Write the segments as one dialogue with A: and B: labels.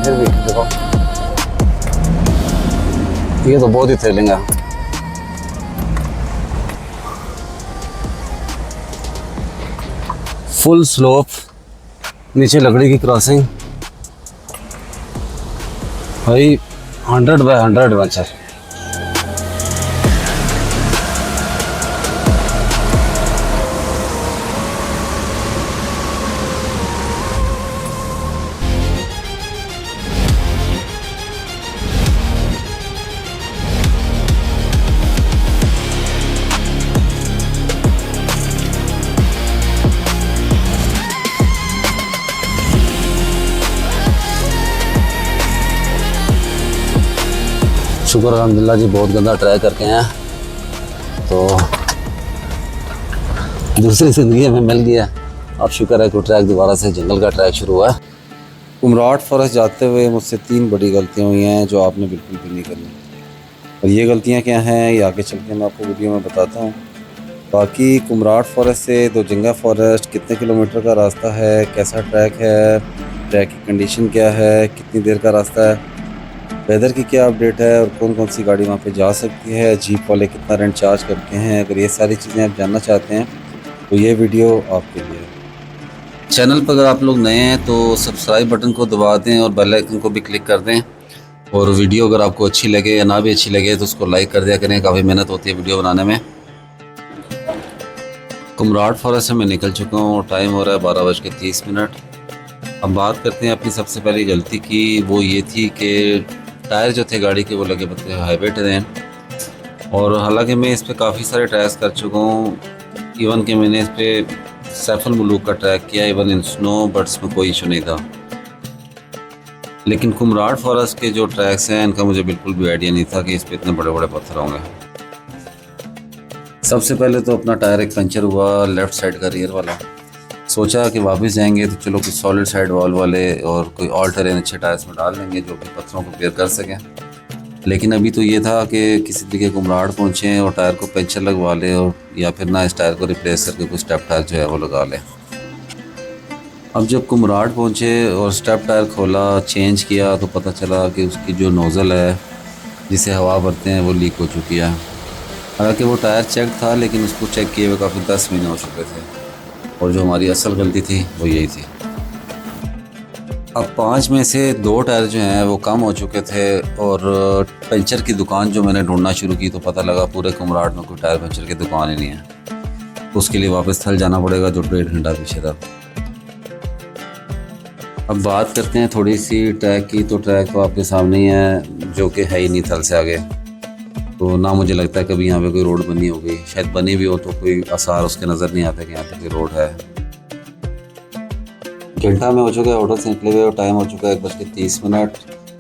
A: फिर भी देखो, ये तो बहुत ही थ्रिलिंग है। फुल स्लोप, नीचे लकड़ी की क्रॉसिंग, भाई 100/100 एडवेंचर। शुक्र अल्हम्दुलिल्लाह जी, बहुत गंदा ट्राई करके हैं तो दूसरी ज़िंदगी हमें मिल गया। अब शुक्र है कि ट्रैक दोबारा से जंगल का ट्रैक शुरू हुआ है। कुमराट फॉरेस्ट जाते हुए मुझसे 3 बड़ी गलतियां हुई हैं जो आपने बिल्कुल भी नहीं करनी, और ये गलतियां क्या हैं ये आगे चल के मैं आपको वीडियो में बताता हूँ। बाकी कुमराट फॉरेस्ट से दोजिंगा फॉरेस्ट कितने किलोमीटर का रास्ता है, कैसा ट्रैक है, ट्रैक की कंडीशन क्या है, कितनी देर का रास्ता है, वेदर की क्या अपडेट है और कौन कौन सी गाड़ी वहाँ पे जा सकती है, जीप वाले कितना रेंट चार्ज करते हैं, अगर ये सारी चीज़ें आप जानना चाहते हैं तो ये वीडियो आपके लिए है। चैनल पर अगर आप लोग नए हैं तो सब्सक्राइब बटन को दबा दें और बेल आइकन को भी क्लिक कर दें, और वीडियो अगर आपको अच्छी लगे या ना भी अच्छी लगे तो उसको लाइक कर दिया करें, काफ़ी मेहनत होती है वीडियो बनाने में। कुमराट फॉरेस्ट से मैं निकल चुका हूँ और टाइम हो रहा है 12:30। अब बात करते हैं अपनी सबसे पहली गलती की। वो ये थी कि टायर जो थे गाड़ी के वो लगे पड़ते हाईवे टेरेन, और हालांकि मैं इस पर काफ़ी सारे ट्रैक्स कर चुका हूँ। इवन कि मैंने इस पर सैफल मुलूक का ट्रैक किया इवन इन स्नो, बट इसमें कोई इशू नहीं था। लेकिन कुमराट फॉरेस्ट के जो ट्रैक्स हैं इनका मुझे बिल्कुल भी आइडिया नहीं था कि इस पर इतने बड़े बड़े पत्थर होंगे। सबसे पहले तो अपना टायर एक पंचर हुआ, लेफ़्ट साइड का रियर वाला। सोचा कि वापस जाएंगे तो चलो कुछ सॉलिड साइड वॉल वाले और कोई ऑल टेरेन अच्छे टायर्स में डाल लेंगे जो कि पत्थरों को बेयर कर सकें। लेकिन अभी तो ये था कि किसी तरीके कुमराट पहुँचें और टायर को पंचर लगवा लें, और या फिर ना इस टायर को रिप्लेस करके कोई स्टेप टायर जो है वो लगा लें। अब जब कुमराट पहुँचे और स्टेप टायर खोला, चेंज किया, तो पता चला कि उसकी जो नोज़ल है जिसे हवा भरते हैं वो लीक हो चुकी है। हालांकि वो टायर चेक था लेकिन उसको चेक किए हुए काफ़ी 10 महीने हो चुके थे, और जो हमारी असल गलती थी वो यही थी। अब 5 में से 2 टायर जो हैं वो कम हो चुके थे, और पंचर की दुकान जो मैंने ढूंढना शुरू की तो पता लगा पूरे कुमराट में कोई टायर पंचर की दुकान ही नहीं है। उसके लिए वापस थल जाना पड़ेगा जो 1.5 घंटा पीछे था। अब बात करते हैं थोड़ी सी ट्रैक की, तो ट्रैक तो आपके सामने ही है जो कि है ही नहीं थल से आगे। तो ना मुझे लगता है कभी यहाँ पे कोई रोड बनी होगी, शायद बनी भी हो तो कोई आसार उसके नज़र नहीं आता कि यहाँ पे कोई रोड है। घंटा में हो चुका है होटल से निकले हुए और टाइम हो चुका है 1:30।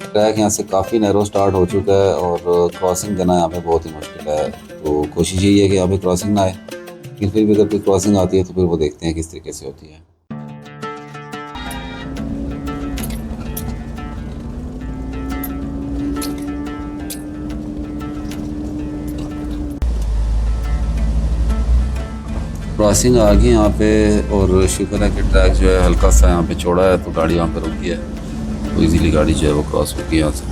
A: ट्रैक यहाँ से काफ़ी नैरो स्टार्ट हो चुका है और क्रॉसिंग देना यहाँ पे बहुत ही मुश्किल है। तो कोशिश यही है कि यहाँ पे क्रॉसिंग ना आए, लेकिन फिर भी अगर कोई क्रॉसिंग आती है तो फिर वो देखते हैं किस तरीके से होती है। क्रॉसिंग आ गई यहाँ पे, और शुक्र है कि ट्रैक जो है हल्का सा यहाँ पे चौड़ा है तो गाड़ी वहाँ पे रुकी है, तो इजीली गाड़ी जो है वो क्रॉस होगी यहाँ से।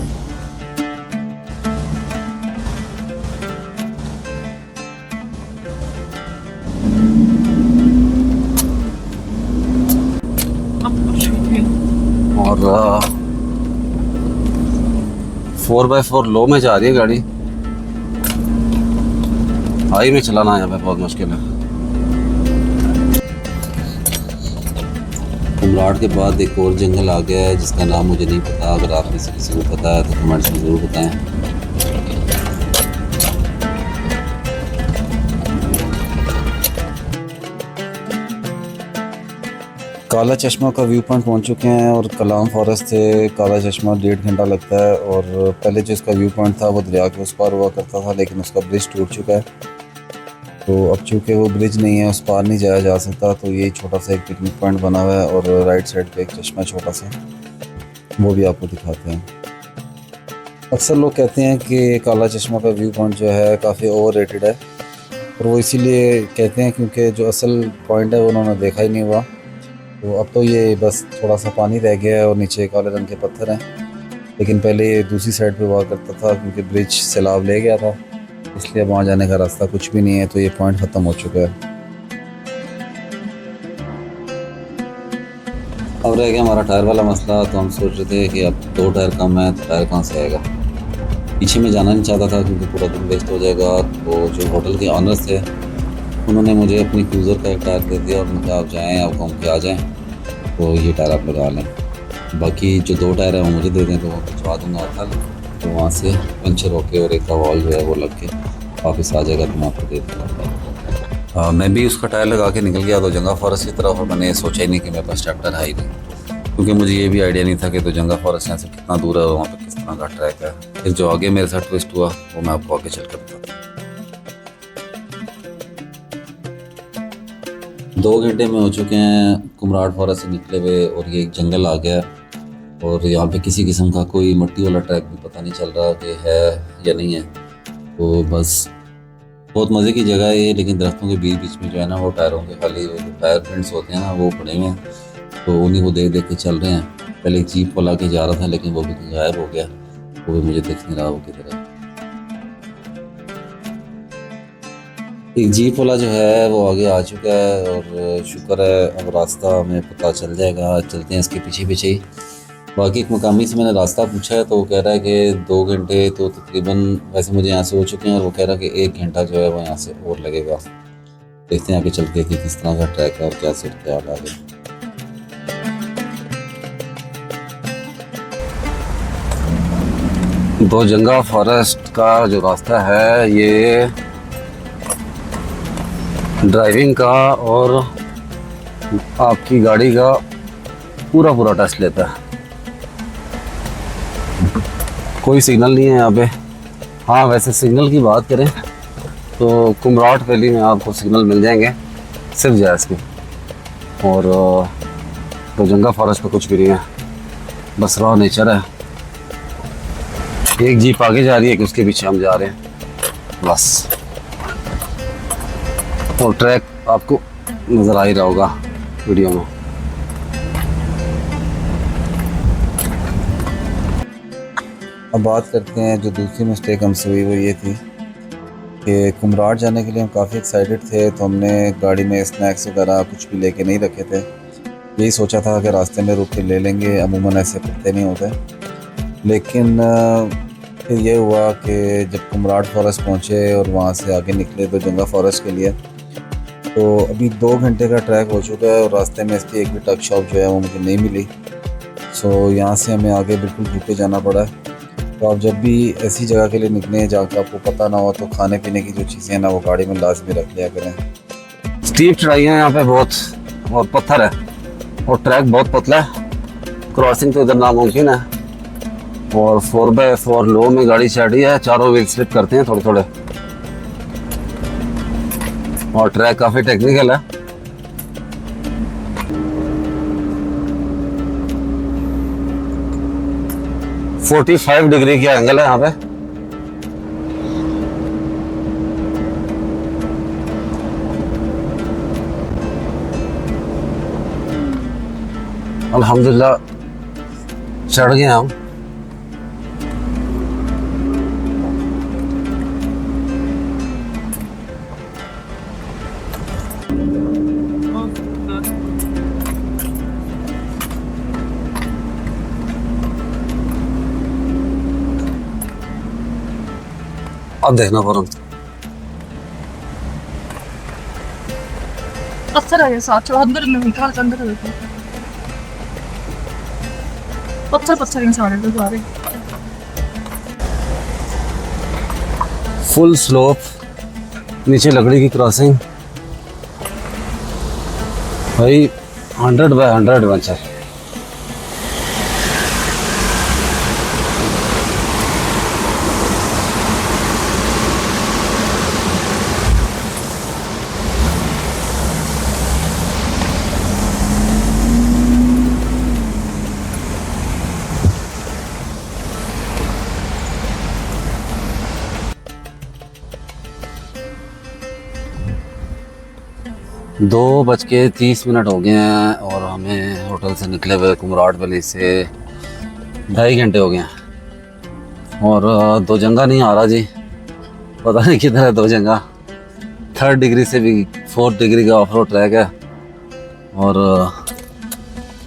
A: और 4x4 लो में जा रही है गाड़ी, हाई में चलाना यहाँ पे बहुत मुश्किल है। कुमराट के बाद एक और जंगल आ गया है जिसका नाम मुझे नहीं पता, अगर आप में से किसी को पता है तो कमेंट्स में ज़रूर बताएं। काला चश्मा का व्यू पॉइंट पहुंच चुके हैं, और कलाम फॉरेस्ट से काला चश्मा 1.5 घंटा लगता है। और पहले जो इसका व्यू पॉइंट था वो दरिया के उस पार हुआ करता था, लेकिन उसका ब्रिज टूट चुका है। तो अब चूँकि वो ब्रिज नहीं है, उस पार नहीं जाया जा सकता, तो ये छोटा सा एक पिकनिक पॉइंट बना हुआ है, और राइट साइड पे एक चश्मा छोटा सा, वो भी आपको दिखाते हैं। अक्सर लोग कहते हैं कि काला चश्मा का व्यू पॉइंट जो है काफ़ी ओवर रेटेड है, और वो इसीलिए कहते हैं क्योंकि जो असल पॉइंट है वो उन्होंने देखा ही नहीं हुआ। तो अब तो ये बस थोड़ा सा पानी रह गया है और नीचे काले रंग के पत्थर हैं, लेकिन पहले ये दूसरी साइड पे हुआ करता था क्योंकि ब्रिज सैलाब ले गया था, इसलिए वहाँ जाने का रास्ता कुछ भी नहीं है, तो ये पॉइंट ख़त्म हो चुका है। अब रह गया हमारा टायर वाला मसला। तो हम सोच रहे थे कि अब 2 टायर कम है तो टायर कहाँ से आएगा। पीछे में जाना नहीं चाहता था क्योंकि पूरा दिन वेस्ट हो जाएगा। तो जो होटल के ऑनर्स थे उन्होंने मुझे अपनी क्रूज़र का एक टायर दे दिया और उन्होंने कहा आप जाएँ, आप घूम के आ जाएँ, तो ये टायर आप लगा लें। बाकी जो 2 टायर हैं वो मुझे दे दें तो वो भिजवा दूँगा कल। तो वहाँ से पंचर होके और एक का वॉल जो है वो लग के वापस आ जाएगा तो मैं आपको दे दूँगा। मैं भी उसका टायर लगा के निकल गया तो जंगा फॉरेस्ट की तरफ, और मैंने सोचा ही नहीं कि मेरे पास स्टेपटर है ही नहीं, क्योंकि मुझे ये भी आइडिया नहीं था कि तो जंगा फॉरेस्ट यहाँ से कितना दूर है और वहाँ पर किस तरह का ट्रैक है। फिर जो आगे मेरे साथ ट्विस्ट हुआ वो मैं आपको आगे चल कर बताता हूँ। 2 घंटे में हो चुके हैं कुमराड फॉरेस्ट से निकले हुए और ये एक जंगल आ गया है। और यहाँ पे किसी किस्म का कोई मिट्टी वाला ट्रैक भी पता नहीं चल रहा कि है या नहीं है। तो बस बहुत मज़े की जगह है ये, लेकिन दरख्तों के बीच बीच में जो है ना वो टायरों के खाली वो जो टायर प्रिंट्स होते हैं ना वो पड़े हुए हैं, तो उन्हीं को देख देख के चल रहे हैं। पहले एक जीप वाला के जा रहा था लेकिन वो भी गायब हो गया, वो भी मुझे दिख नहीं रहा वो किधर है। एक जीप वाला जो है वो आगे आ चुका है और शुक्र है अब रास्ता हमें पता चल जाएगा, चलते हैं इसके पीछे पीछे ही। बाकी एक मकामी से मैंने रास्ता पूछा है तो वो कह रहा है कि 2 घंटे तो तकरीबन वैसे मुझे यहाँ से हो चुके हैं, और वो कह रहा है कि 1 घंटा जो है वो यहाँ से और लगेगा। देखते हैं आगे चल के कि किस तरह का ट्रैक है और क्या सेट क्या आगे। दो जंगा फॉरेस्ट का जो रास्ता है ये ड्राइविंग का और आपकी गाड़ी का पूरा पूरा टेस्ट लेता है। कोई सिग्नल नहीं है यहाँ पे। हाँ वैसे सिग्नल की बात करें तो कुमराट वैली में आपको सिग्नल मिल जाएंगे सिर्फ जैज़ के, और तो जंगा फॉरेस्ट पे कुछ भी नहीं है, बस रॉ नेचर है। एक जीप आगे जा रही है कि उसके पीछे हम जा रहे हैं बस, और ट्रैक आपको नज़र आ ही रहा होगा वीडियो में। अब बात करते हैं जो दूसरी मिस्टेक हमसे हुई वो ये थी कि कुमराट जाने के लिए हम काफ़ी एक्साइटेड थे, तो हमने गाड़ी में स्नैक्स वगैरह कुछ भी लेके नहीं रखे थे। यही सोचा था कि रास्ते में रुक के ले लेंगे, अमूमन ऐसे करते नहीं होते। लेकिन फिर ये हुआ कि जब कुमराट फॉरेस्ट पहुँचे और वहाँ से आगे निकले तो जंगा फॉरेस्ट के लिए, तो अभी 2 घंटे का ट्रैक हो चुका है और रास्ते में इसकी एक भी टक शॉप जो है वो मुझे नहीं मिली। सो यहाँ से हमें आगे बिल्कुल भूखे जाना पड़ा है। तो आप जब भी ऐसी जगह के लिए निकलें जहाँ का आपको पता ना हो तो खाने पीने की जो चीज़ें हैं ना वो गाड़ी में लाजमी रख लिया करें। स्टीप चढ़ाई है यहाँ पे बहुत, और पत्थर है और ट्रैक बहुत पतला है, क्रॉसिंग तो इधर नामुमकिन है। और 4x4 लो में गाड़ी चढ़ रही है, चारों व्हील स्लिप करते हैं थोड़े थोड़े, और ट्रैक काफ़ी टेक्निकल है। $45 डिग्री की एंगल है यहाँ पे। अल्हम्दुलिल्लाह चढ़ गए हम। अब देखना फौरन
B: पत्थर है ये साथ चलो अंदर नहीं निकाल के अंदर देखो पत्थर पत्थर इन सारे तो सारे
A: फुल स्लोप, नीचे लकड़ी की क्रॉसिंग भाई 100x100 एडवेंचर। दो बज के 30 हो गए हैं और हमें होटल से निकले हुए कुमराट वैली से 2.5 घंटे हो गए हैं। और दो जंगा नहीं आ रहा जी, पता नहीं किधर है दो जंगा। 3rd डिग्री से भी 4th डिग्री का ऑफ रोड ट्रैक है। और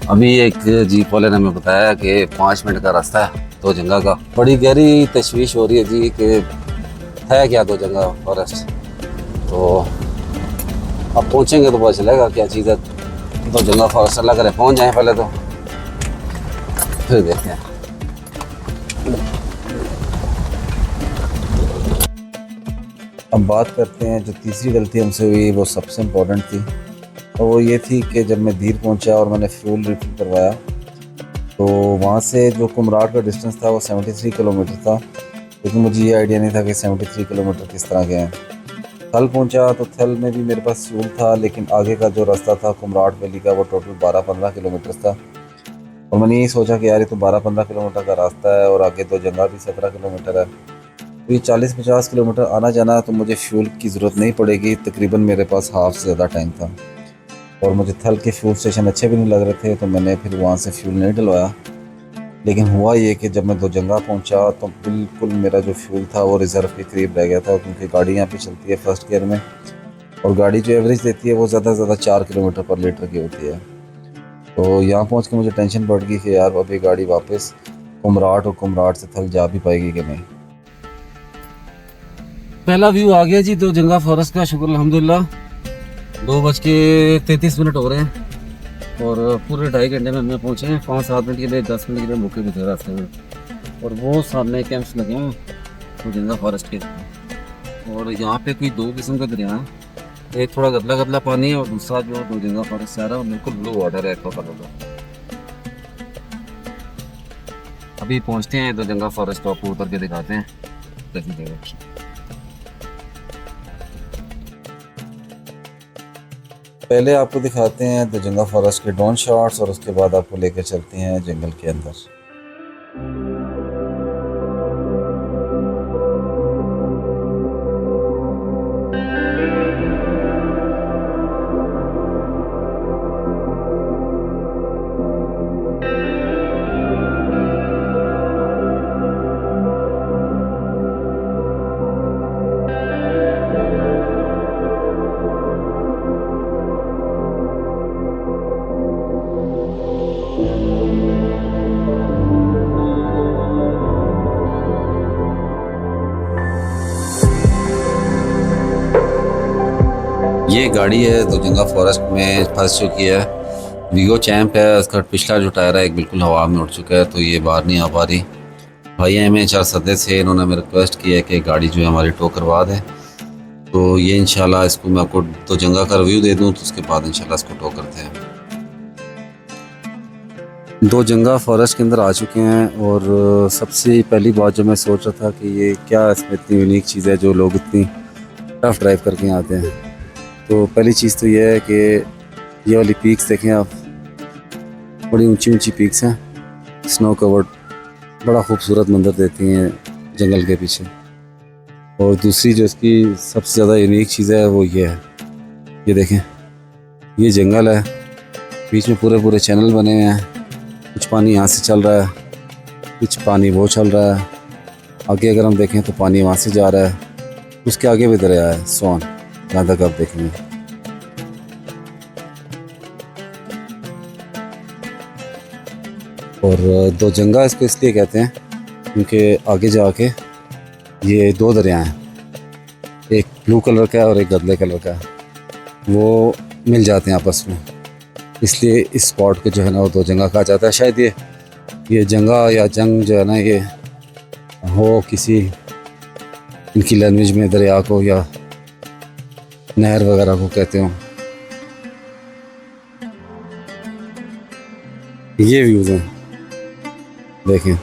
A: अभी एक जीप वाले ने हमें बताया कि 5 मिनट का रास्ता है दो जंगा का। बड़ी गहरी तशवीश हो रही है जी कि है क्या दो जंगा फॉरेस्ट। तो अब पहुँचेंगे तो पता चलेगा क्या चीज़ है दो जंगा फॉरेस्ट। अल्लाह करे पहुँच जाएँ पहले, तो फिर देखते हैं। अब बात करते हैं जो तीसरी गलती हमसे हुई, वो सबसे इम्पोर्टेंट थी। और वो ये थी कि जब मैं धीर पहुंचा और मैंने फ्यूल रिफिल करवाया, तो वहाँ से जो कुमराट का डिस्टेंस था वो 73 किलोमीटर था। लेकिन मुझे ये आइडिया नहीं था कि 73 किलोमीटर किस तरह के हैं। थल पहुंचा तो थल में भी मेरे पास फ्यूल था, लेकिन आगे का जो रास्ता था कुमराट वैली का वो टोटल 12-15 किलोमीटर था। और मैंने यही सोचा कि यार ये तो 12-15 किलोमीटर का रास्ता है और आगे दो जगह भी 17 किलोमीटर है, तो ये 40-50 किलोमीटर आना जाना, तो मुझे फ्यूल की ज़रूरत नहीं पड़ेगी। तकरीबन मेरे पास हाफ से ज़्यादा टाइम था और मुझे थल के फ्यूल स्टेशन अच्छे भी नहीं लग रहे थे, तो मैंने फिर वहाँ से फ्यूल नहीं डलवाया। लेकिन हुआ ये कि जब मैं दो जंगा पहुँचा तो बिल्कुल मेरा जो फ्यूल था वो रिज़र्व के करीब रह गया था, क्योंकि गाड़ी यहाँ पे चलती है फर्स्ट गियर में और गाड़ी जो एवरेज देती है वो ज़्यादा से ज़्यादा 4 किलोमीटर पर लीटर की होती है। तो यहाँ पहुँच के मुझे टेंशन बढ़ गई कि यार अभी गाड़ी वापस कुमराट और कुमराट से थल जा भी पाएगी कि नहीं। पहला व्यू आ गया जी दो जंगा फॉरेस्ट का, शुक्र अल्हम्दुलिल्लाह। 2:33 हो रहे हैं और पूरे 2.5 घंटे में हमें पहुँचे हैं। 5-7 मिनट के लिए 10 मिनट के लिए रुके भी थे रास्ते में। और वो सामने कैंप्स लगे हैं दो जंगा फॉरेस्ट के। और यहाँ पे कोई 2 किस्म का दरिया है, एक थोड़ा गदला गदला पानी है और दूसरा जो दो जंगा फॉरेस्ट से आ रहा है बिल्कुल ब्लू वाटर है एक्वा कलर का। अभी पहुँचते हैं दो जंगा फॉरेस्ट को, आपको उतर के दिखाते हैं कैसी जगह। पहले आपको दिखाते हैं द जंगा फॉरेस्ट के ड्रोन शॉट्स और उसके बाद आपको लेकर चलते हैं जंगल के अंदर। ये गाड़ी है दो जंगा फॉरेस्ट में फंस चुकी है। वीगो चैम्प है, उसका पिछला जो टायर है एक बिल्कुल हवा में उड़ चुका है, तो ये बाहर नहीं आ पा रही। भाई हमें 4 सदे से इन्होंने हमें रिक्वेस्ट की है कि गाड़ी जो है हमारी टो करवा दें। तो ये इंशाल्लाह इसको मैं आपको दो जंगा का रिव्यू दे दूँ, तो उसके बाद इंशाल्लाह इसको टो करते हैं। दो जंगा फॉरेस्ट के अंदर आ चुके हैं और सबसे पहली बात जो मैं सोच रहा था कि ये क्या इसमें इतनी यूनिक चीज़ है जो लोग इतनी टफ ड्राइव करके आते हैं। तो पहली चीज़ तो ये है कि ये वाली पीक्स देखें आप, बड़ी ऊंची ऊंची पीक्स हैं, स्नो कवर्ड, बड़ा खूबसूरत मंजर देती हैं जंगल के पीछे। और दूसरी जो इसकी सबसे ज़्यादा यूनिक चीज़ है वो ये है, ये देखें, ये जंगल है, बीच में पूरे पूरे चैनल बने हुए हैं। कुछ पानी यहाँ से चल रहा है, कुछ पानी वो चल रहा है। आगे अगर हम देखें तो पानी वहाँ से जा रहा है, उसके आगे भी दरिया है सोन, जहाँ तक आप देखेंगे। और दो जंगा इसको इसलिए कहते हैं क्योंकि आगे जाके ये 2 दरिया हैं, एक ब्लू कलर का है और एक गदले कलर का है, वो मिल जाते हैं आपस में, इसलिए इस स्पॉट को जो है ना वो दो जंगा कहा जाता है। शायद ये जंगा या जंग जो है ना ये हो किसी इनकी लैंग्वेज में दरिया को या नहर वगैरह को कहते हो। ये व्यूज़ हैं देखें,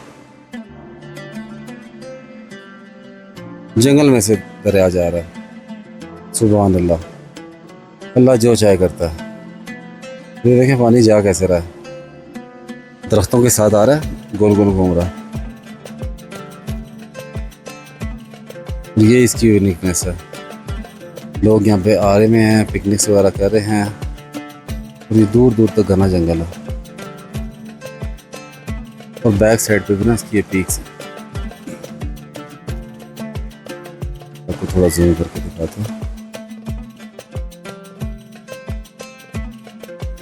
A: जंगल में से दरिया जा रहा है। सुभान अल्लाह, अल्लाह जो चाहे करता है। ये देखें पानी जा कैसे रहा है, दरख्तों के साथ आ रहा है, गोल गोल घूम रहा है। ये इसकी यूनिकनेस है। लोग यहाँ पे आ रहे हैं, पिकनिक्स वगैरह कर रहे हैं, और ये दूर दूर तक घना जंगल है। और बैक साइड पे भी ना इसकी ये पीक्स है। थोड़ा जूम करके दिखाते हैं।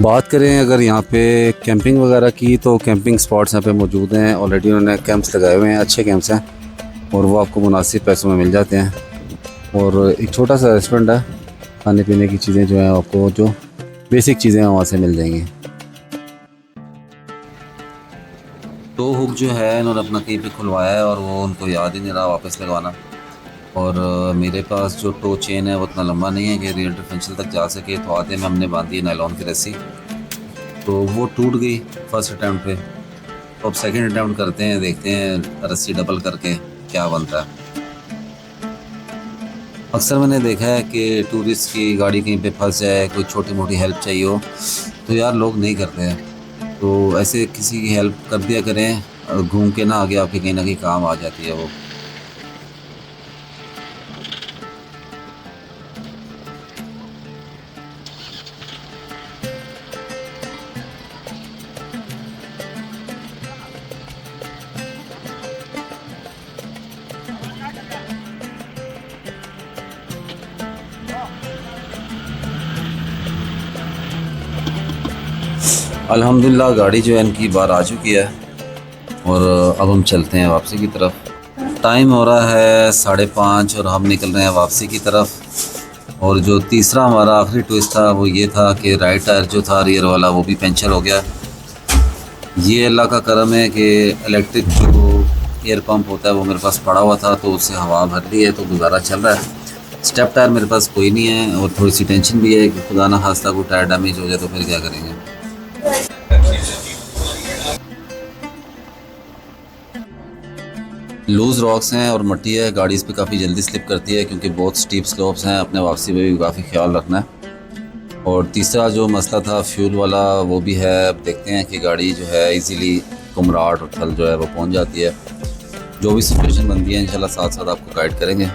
A: बात करें अगर यहाँ पे कैंपिंग वगैरह की, तो कैंपिंग स्पॉट्स यहाँ पे मौजूद हैं। ऑलरेडी उन्होंने कैंप्स लगाए हुए हैं, अच्छे कैंप्स हैं और वो आपको मुनासिब पैसों में मिल जाते हैं। और एक छोटा सा रेस्टोरेंट है, खाने पीने की चीज़ें जो हैं आपको जो बेसिक चीज़ें हैं वहाँ से मिल जाएंगी। तो हुक जो है इन्होंने अपना कहीं पे खुलवाया है और वो उनको याद ही नहीं रहा वापस लगवाना। और मेरे पास जो टो चेन है वो उतना लंबा नहीं है कि रियल डिफरेंशियल तक जा सके, तो आधे में हमने बांधी है नायलॉन की रस्सी, तो वो टूट गई फर्स्ट अटैम्प्ट पे। तो अब सेकंड अटैम्प्ट करते हैं, देखते हैं रस्सी डबल करके क्या बनता है। अक्सर मैंने देखा है कि टूरिस्ट की गाड़ी कहीं पे फंस जाए, कोई छोटी मोटी हेल्प चाहिए हो, तो यार लोग नहीं करते हैं। तो ऐसे किसी की हेल्प कर दिया करें, घूम के ना आगे आपके कहीं ना कहीं काम आ जाती है वो। अल्हम्दुलिल्लाह गाड़ी जो है इनकी बाहर आ चुकी है और अब हम चलते हैं वापसी की तरफ। टाइम हो रहा है 5:30 और हम निकल रहे हैं वापसी की तरफ। और जो तीसरा हमारा आखिरी ट्विस्ट था वो ये था कि राइट टायर जो था रियर वाला वो भी पंचर हो गया। ये अल्लाह का करम है कि इलेक्ट्रिक जो एयर पंप होता है वो मेरे पास पड़ा हुआ था, तो उससे हवा भर ली है, तो गुजारा चल रहा है। स्टेप टायर मेरे पास कोई नहीं है और थोड़ी सी टेंशन भी है कि खुदा ना खास्ता कोई टायर डैमेज हो जाए तो फिर क्या करेंगे। लूज़ रॉक्स हैं और मट्टी है, गाड़ी इस पर काफ़ी जल्दी स्लिप करती है क्योंकि बहुत स्टीप स्लोप्स हैं। अपने वापसी में भी काफ़ी ख्याल रखना है। और तीसरा जो मसला था फ्यूल वाला वो भी है। अब देखते हैं कि गाड़ी जो है इजीली कुमराट और थल जो है वो पहुंच जाती है। जो भी सिचुएशन बनती है इंशाल्लाह साथ साथ आपको गाइड करेंगे।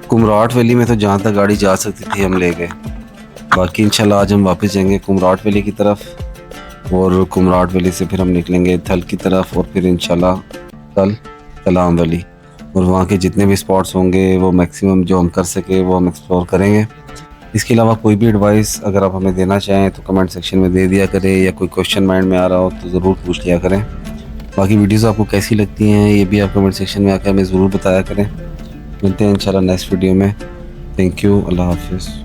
A: कुमराट वैली में तो जहाँ तक गाड़ी जा सकती थी हम ले गए, बाकी इंशाल्लाह आज हम वापस जाएंगे कुमराट वैली की तरफ और कुमराट वैली से फिर हम निकलेंगे थल की तरफ और फिर इंशाल्लाह कल तलाम वैली। और वहाँ के जितने भी स्पॉट्स होंगे वो मैक्सिमम जो हम कर सके वो हम एक्सप्लोर करेंगे। इसके अलावा कोई भी एडवाइस अगर आप हमें देना चाहें तो कमेंट सेक्शन में दे दिया करें, या कोई क्वेश्चन माइंड में आ रहा हो तो ज़रूर पूछ लिया करें। बाकी वीडियोज़ आपको कैसी लगती हैं ये भी आप कमेंट सेक्शन में आकर हमें ज़रूर बताया करें। मिलते हैं इंशाल्लाह नेक्स्ट वीडियो में। थैंक यू, अल्लाह हाफिज़।